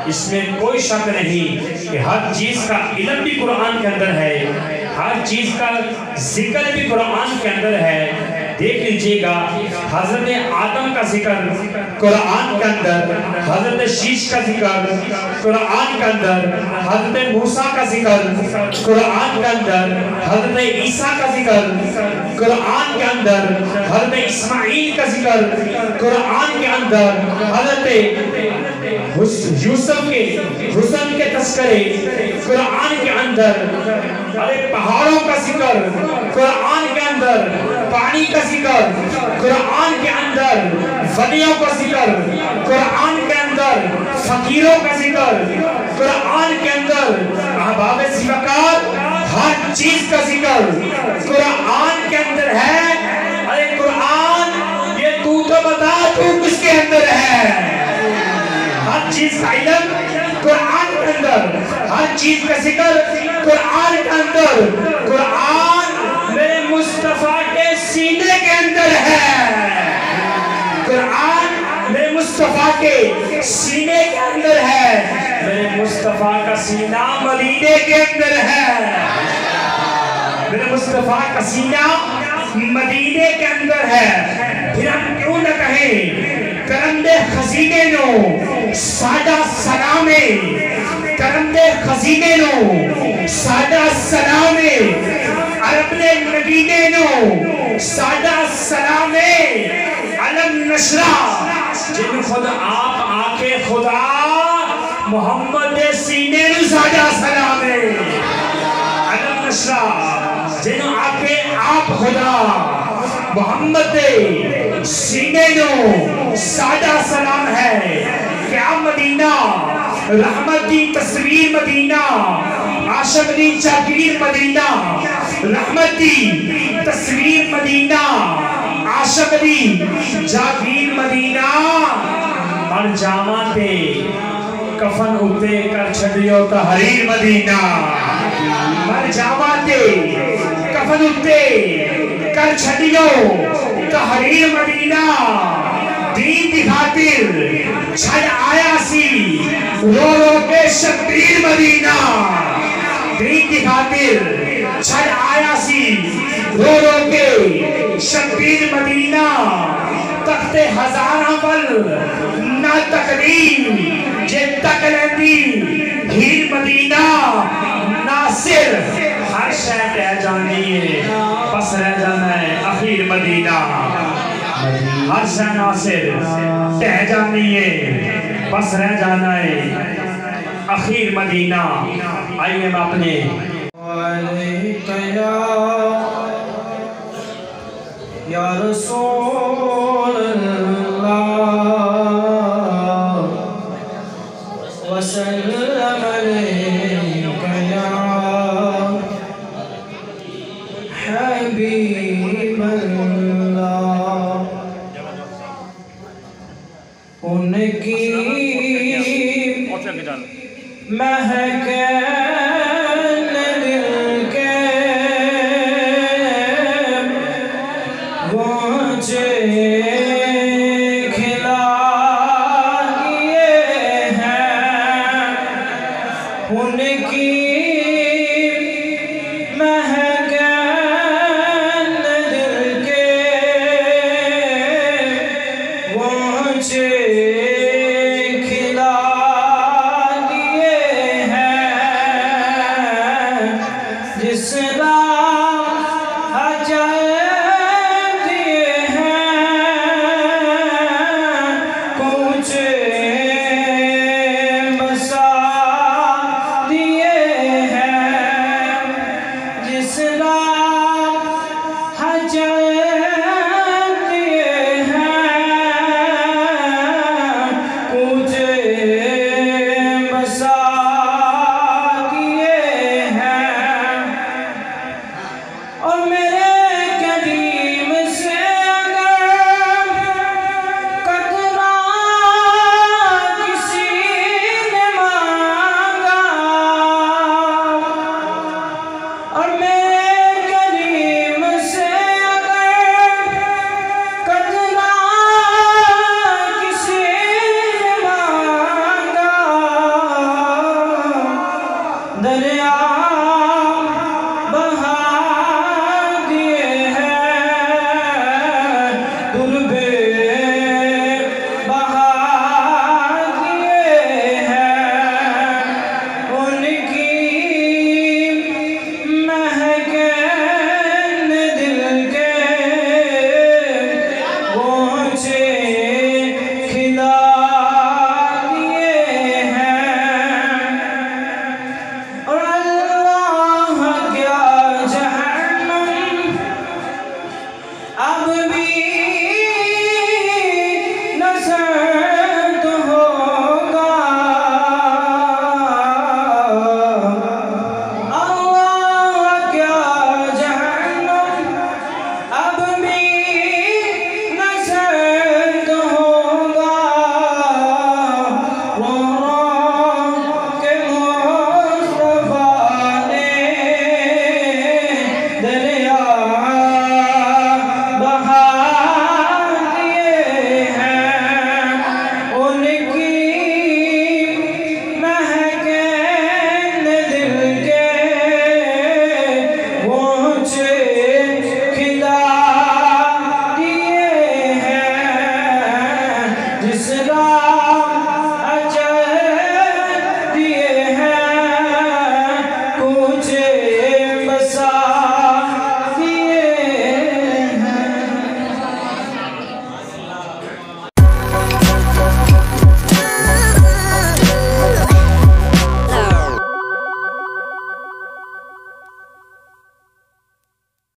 इसमें कोई शक नहीं कि हर चीज का इल्म भी कुरान के अंदर है, हर चीज का जिक्र भी कुरान के अंदर है। देख लीजिएगा, हजरत आदम का जिक्र कुरान के अंदर, हजरत शीश का जिक्र कुरान के अंदर, हजरत मूसा का जिक्र कुरान के अंदर, हजरत ईसा का जिक्र कुरान के अंदर, हजरत इस्माइल का जिक्र कुरान के अंदर, हजरत यूसुफ के हुस्न के तस्करे कुरान के अंदर, अरे पहाड़ों का जिक्र कुरान के अंदर, पानी का जिक्र कुरान के अंदर, वलियों का जिक्र कुरान के अंदर, फकीरों का जिक्र कुरान के अंदर, अहबाब सिवाकार हर चीज का जिक्र कुरान के अंदर है। अरे कुरान ये तू तो बता, तू किसके अंदर है? हर चीज का इल्म कुरान के अंदर, हर चीज का जिक्र कुरान के अंदर। कुरान मेरे मुस्तफा के सीने के अंदर है, कुरान मेरे मुस्तफा के सीने के अंदर है, मेरे मुस्तफा का सीना मदीने के अंदर है, मेरे मुस्तफा का सीना मदीने के अंदर है। फिर हम क्यों न कहें करमदे खजीने नो साडा सलामे, करमदे खजीने नो साडा सलामे, अरब ने मदीने नो साडा सलामे, अलम नशरा जिन खुद आप आके खुदा मोहम्मद सीने नु साडा सलामे, अलम नशरा जिन आके आप खुदा मोहम्मद सीने नो साडा सलाम है। क्या मदीना रहमत दी तस्वीर मदीना, आशक दी जागीर मदीना, रहमत दी तस्वीर मदीना, आशक दी जागीर मदीना। मर जावा ते कफन उते कर छड़ियो तहरीर मदीना, मर जावा ते कफन उते कर छड़ियो तहरीर मदीना। दीन दी खातिर छड़ आया सी रो रो के शब्बीर मदीना, दीन दी खातिर छड़ आया सी रो रो के शब्बीर मदीना। तख्ते हजारा पल ना तकरीम जे तक लेंदी हीर मदीना। नासिर हर शय रह जानी है, बस रह जाना है अखीर मदीना। हर शय नासिर रह जानी है, बस रह जाना है अखीर मदीना। आइए हम अपने या रसूल अल्लाह वसल्लम अलैका या हबीब अल्लाह। उनकी महक दिल के मुझे